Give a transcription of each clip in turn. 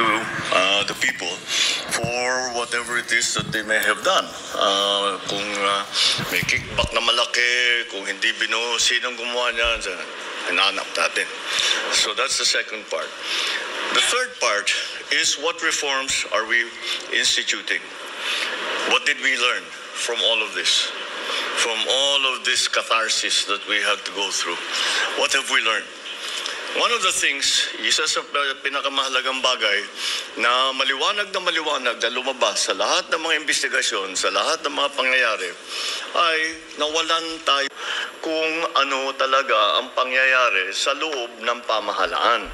to the people for whatever it is that they may have done. Kung may kickback na malaki, kung hindi binuo, sinong gumawa niyan, hinanap natin. So that's the second part. The third part is what reforms are we instituting? What did we learn from all of this? From all of this catharsis that we had to go through? What have we learned? One of the things, isa sa pinakamahalagang bagay na maliwanag na lumabas sa lahat ng mga investigasyon, sa lahat ng mga pangyayari, ay nawalan tayo kung ano talaga ang pangyayari sa loob ng pamahalaan.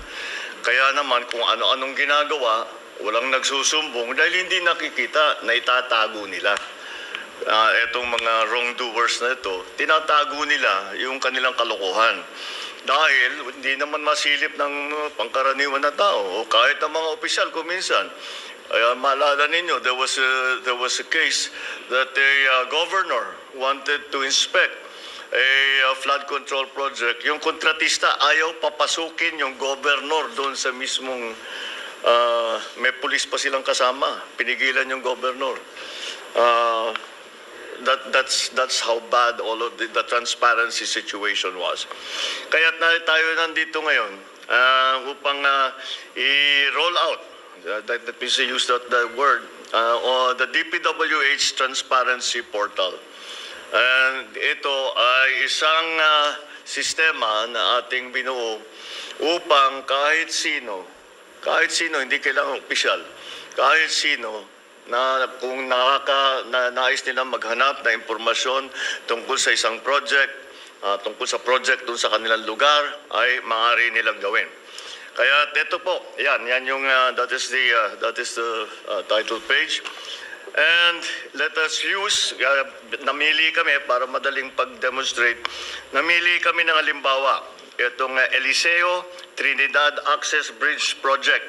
Kaya naman kung ano-anong ginagawa, walang nagsusumbong dahil hindi nakikita na itatago nila. Itong mga wrongdoers na ito, tinatago nila yung kanilang kalokohan. Dahil hindi naman masilip ng pangkaraniwan na tao o kahit ng mga opisyal kung minsan. Maalala ninyo, there was a case that a governor wanted to inspect a flood control project. Yung kontratista ayaw papasukin yung governor doon sa mismong may pulis pa silang kasama. Pinigilan yung governor. That's how bad all of the transparency situation was. Kaya tayo nandito ngayon upang i-roll out, that means I use that word, the DPWH Transparency Portal. And ito ay isang sistema na ating binuo upang kahit sino, hindi kailangan opisyal, kahit sino, na kung nais nilang maghanap na impormasyon tungkol sa isang project, tungkol sa project dun sa kanilang lugar, ay maaari nilang gawin. Kaya ito po, yan yung that is the title page. And let us use, namili kami para madaling pag-demonstrate, namili kami ng halimbawa, itong Eliseo Trinidad Access Bridge Project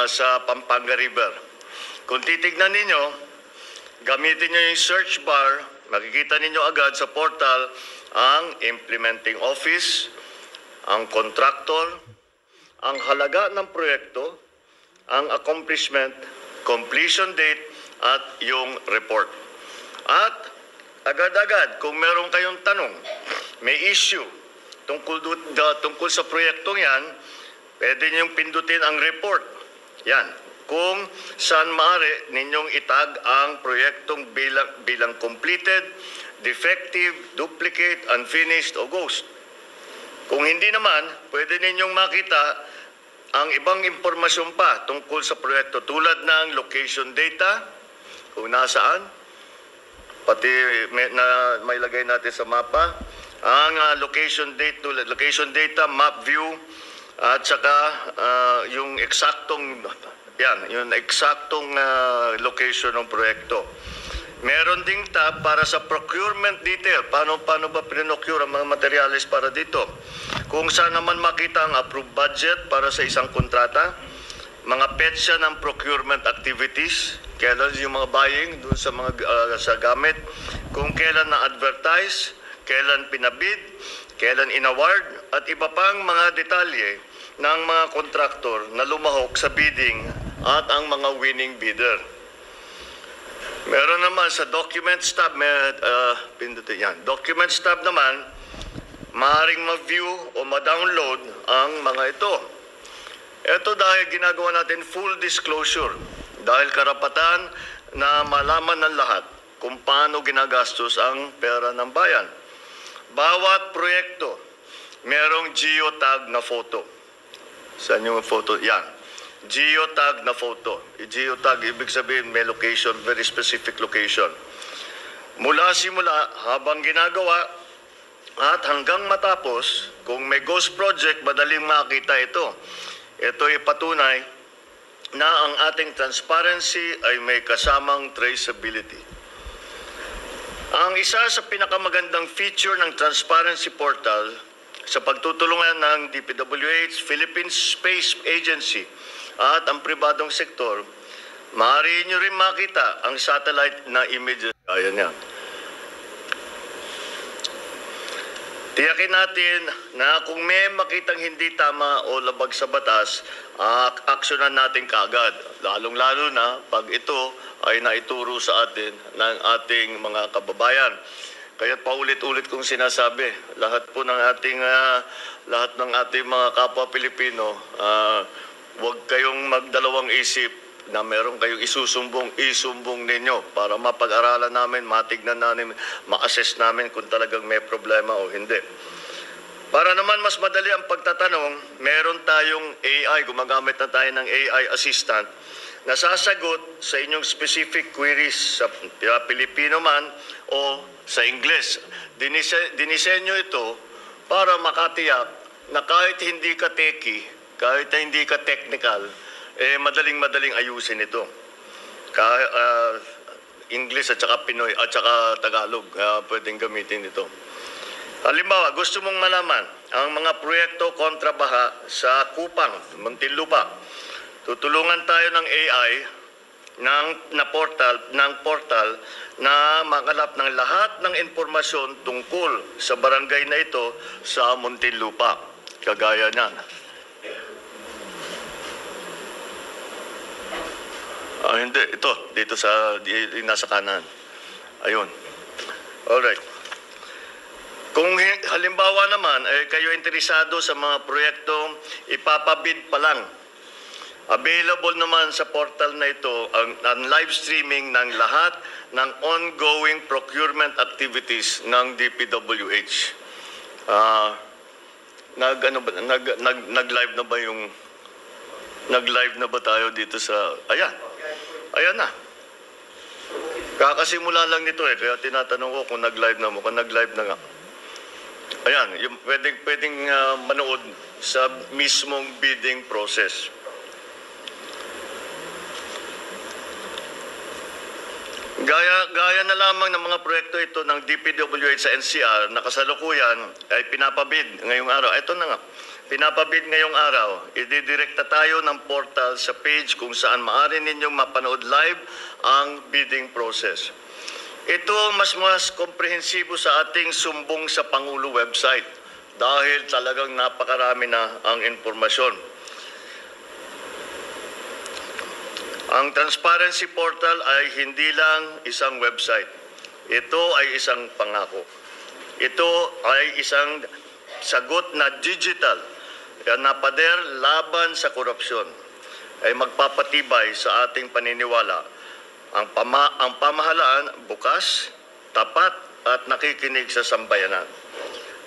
sa Pampanga River. Kung titignan ninyo, gamitin nyo yung search bar, makikita ninyo agad sa portal ang implementing office, ang contractor, ang halaga ng proyekto, ang accomplishment, completion date, at yung report. At agad-agad, kung meron kayong tanong, may issue tungkol sa proyektong yan, pwede niyong pindutin ang report. Yan. Kung saan maaari ninyong itag ang proyektong bilang completed, defective, duplicate, unfinished, o ghost. Kung hindi naman, pwede ninyong makita ang ibang impormasyon pa tungkol sa proyekto tulad ng location data, kung nasaan, pati may lagay natin sa mapa, ang location data, map view, at saka yung eksaktong location ng proyekto. Meron ding tab para sa procurement detail. Paano ba pinocure ang mga materials para dito? Kung saan naman makita ang approved budget para sa isang kontrata, mga petsa ng procurement activities, kailan yung mga buying dun sa mga sa gamit, kung kailan na-advertise, kailan pinabid, kailan inaward, at iba pang mga detalye ng mga kontraktor na lumahok sa bidding at ang mga winning bidder. Meron naman sa Documents tab, Documents tab naman, maaaring ma-view o ma-download ang mga ito. Ito dahil ginagawa natin full disclosure, dahil karapatan na malaman ng lahat kung paano ginagastos ang pera ng bayan. Bawat proyekto, merong geotag na photo. Saan yung photo? Yan. Geotag na photo. Geotag, ibig sabihin may location, very specific location. Mula simula, habang ginagawa, at hanggang matapos, kung may ghost project, madaling makita ito. Ito ay patunay na ang ating transparency ay may kasamang traceability. Ang isa sa pinakamagandang feature ng Transparency Portal sa pagtutulungan ng DPWH, Philippine Space Agency, at ang pribadong sektor, maaari nyo rin makita ang satellite na images. Ayan yan. Tiyakin natin na kung may makitang hindi tama o labag sa batas, aksyonan natin kaagad. Lalong-lalo na pag ito ay naituro sa atin ng ating mga kababayan. Kaya paulit-ulit kong sinasabi, lahat ng ating mga kapwa Pilipino, huwag kayong magdalawang isip na meron kayong isumbong ninyo para mapag-aralan namin, matignan namin, ma-assess namin kung talagang may problema o hindi. Para naman mas madali ang pagtatanong, meron tayong AI, gumagamit na tayo ng AI assistant na sasagot sa inyong specific queries sa Pilipino man o sa Ingles. Dinisenyo ito para makatiyak na kahit hindi ka techie, kahit na hindi ka technical, madaling ayusin ito. English at saka Pinoy at saka Tagalog, pwedeng gamitin ito. Halimbawa, gusto mong malaman ang mga proyekto kontra baha sa Kupang, Muntinlupa. Tutulungan tayo ng AI ng portal na makalap ng lahat ng impormasyon tungkol sa barangay na ito sa Muntinlupa. Kagaya niyan. Hindi. Ito. Nasa kanan. Ayun. Alright. Kung halimbawa naman, kayo interesado sa mga proyektong ipapabid pa lang, available naman sa portal na ito ang live streaming ng lahat ng ongoing procurement activities ng DPWH. Nag-live na ba tayo dito sa... Ayan na. Kakasimula lang nito kaya tinatanong ko kung nag-live na mo. Kung nag-live na nga. Ayan, yung pwedeng manood sa mismong bidding process. Gaya na lamang ng mga proyekto ito ng DPWH sa NCR na kasalukuyan ay pinapabid ngayong araw. Ito na nga. Pinapabid ngayong araw, ididirekta tayo ng portal sa page kung saan maaari ninyong mapanood live ang bidding process. Ito mas komprehensibo sa ating sumbong sa Pangulo website dahil talagang napakarami na ang informasyon. Ang Transparency Portal ay hindi lang isang website. Ito ay isang pangako. Ito ay isang sagot na digital na pader laban sa korupsyon ay magpapatibay sa ating paniniwala. Ang pamahalaan bukas, tapat at nakikinig sa sambayanan.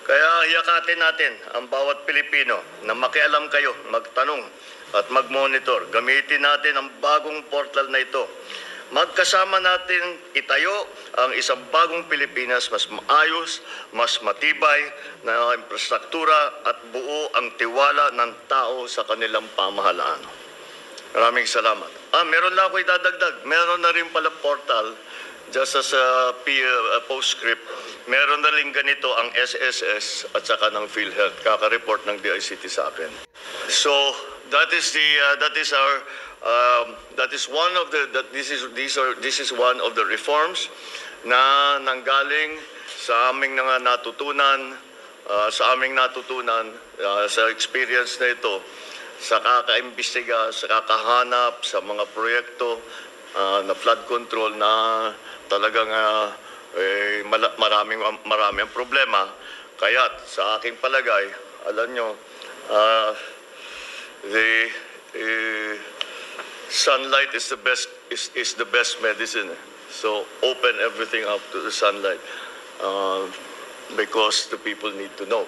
Kaya hiyakatin natin ang bawat Pilipino na makialam kayo, magtanong at mag-monitor. Gamitin natin ang bagong portal na ito. Magkasama natin itayo ang isang bagong Pilipinas mas maayos, mas matibay na infrastruktura at buo ang tiwala ng tao sa kanilang pamahalaan. Maraming salamat. Meron lang ako idadagdag. Meron na rin pala portal, just as a postscript, meron na rin ganito ang SSS at saka ng PhilHealth. Kaka-report ng DICT sa akin. So, this is one of the reforms na nanggaling sa aming natutunan sa experience na ito, sa kakaimbestiga, sa kakahanap sa mga proyekto na flood control na talagang marami ang problema. Kaya sa aking palagay, alam nyo, sunlight is the best medicine. So open everything up to the sunlight because the people need to know.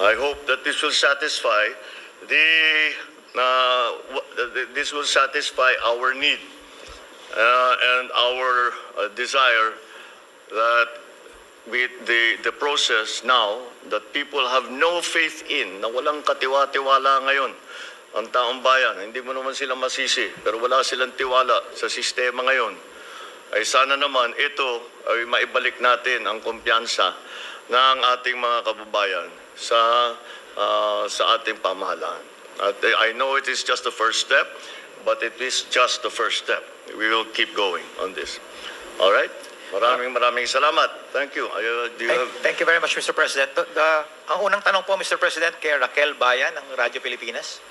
I hope that this will satisfy our need and our desire that with the process now that people have no faith in, na walang katiwa-tiwala ngayon ang taong bayan, hindi mo naman sila masisi, pero wala silang tiwala sa sistema ngayon, ay sana naman ito ay maibalik natin ang kumpiyansa ng ating mga kababayan sa ating pamahalaan. At I know it is just the first step, but it is just the first step. We will keep going on this. All right? Maraming salamat. Thank you. Do you have... Thank you very much, Mr. President. Ang unang tanong po, Mr. President, kay Raquel Bayan ng Radyo Pilipinas.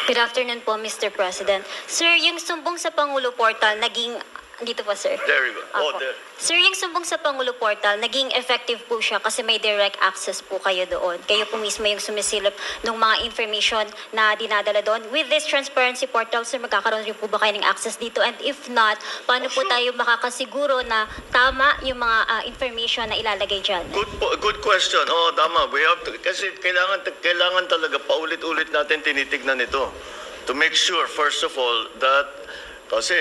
Good afternoon po, Mr. President. Sir, yung sumbong sa Pangulo Portal naging... Dito po, sir. There you go. Oh, Apo. there. Sir, yung sumbong sa Pangulo Portal, naging effective po siya kasi may direct access po kayo doon. Kayo po mismo yung sumisilip ng mga information na dinadala doon. With this transparency portal, sir, magkakaroon rin po ba kayo ng access dito? And if not, paano po tayo makakasiguro na tama yung mga information na ilalagay dyan? Good question. Oh, tama. We have to, kasi kailangan talaga paulit-ulit natin tinitignan ito to make sure, first of all, that kasi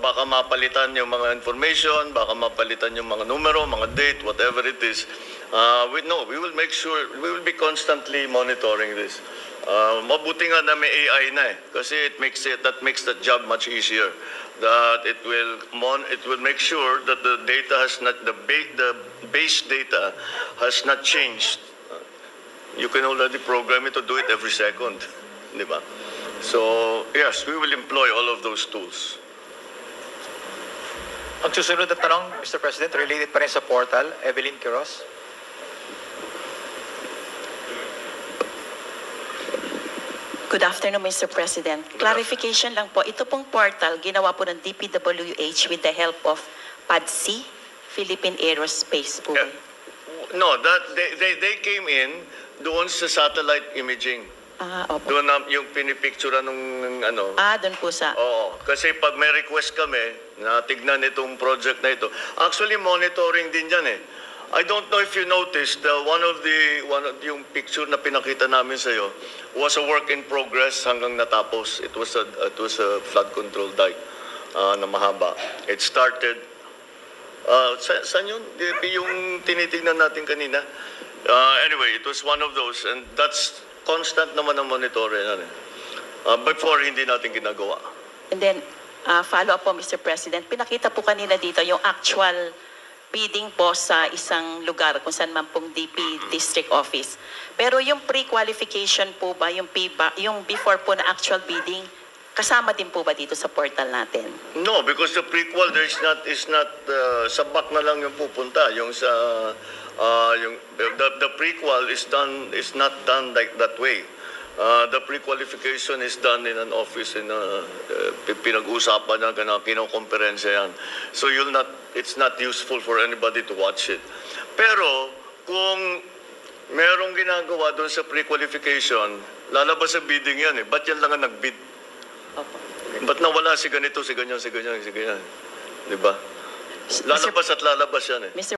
baka mapalitan yung mga information, baka mapalitan yung mga numero, mga date, whatever it is. We will make sure, we will be constantly monitoring this. Mabuti nga na may AI na kasi that makes the job much easier. That it will make sure that the data has not, the base data has not changed. You can already program it to do it every second, di ba? So, yes, we will employ all of those tools. Ang susunod na tanong, Mr. President, related pa rin sa portal, Evelyn Quiroz. Good afternoon, Mr. President. Clarification lang po, ito pong portal, ginawa po ng DPWH with the help of PADC, Philippine Aerospace po. Yeah. No, they came in doon sa satellite imaging. Opo. Doon yung pinipicture nung ano. Doon po sa... Oo, kasi pag may request kami na tignan itong project na ito, actually monitoring din yan eh. I don't know if you noticed, one of yung picture na pinakita namin sa iyo was a work in progress hanggang natapos. It was a flood control dike na mahaba. It started saan yun? Yung tinitingnan natin kanina. Anyway, it was one of those and that's constant naman ang monitoring yan eh. Before hindi natin ginagawa. And then, follow up po, Mr. President, pinakita po kanina dito yung actual bidding po sa isang lugar kung saan man pong DP District Office. Pero yung pre-qualification po ba, yung PBA, yung before po na actual bidding, kasama din po ba dito sa portal natin? No, because the prequel there is not sa back na lang yung pupunta. Yung sa the prequel is not done like that way. The pre-qualification is done in an office in pinag-usapan na kinokomperensya yan. So it's not useful for anybody to watch it. Pero kung merong ginagawa doon sa pre-qualification, lalabas sa bidding yan eh. Ba't yan lang ang nag-bid? Ba't nawala si ganito, si ganyan, si ganyan, si ganyan? Diba? Lalabas at lalabas yan eh. Mr.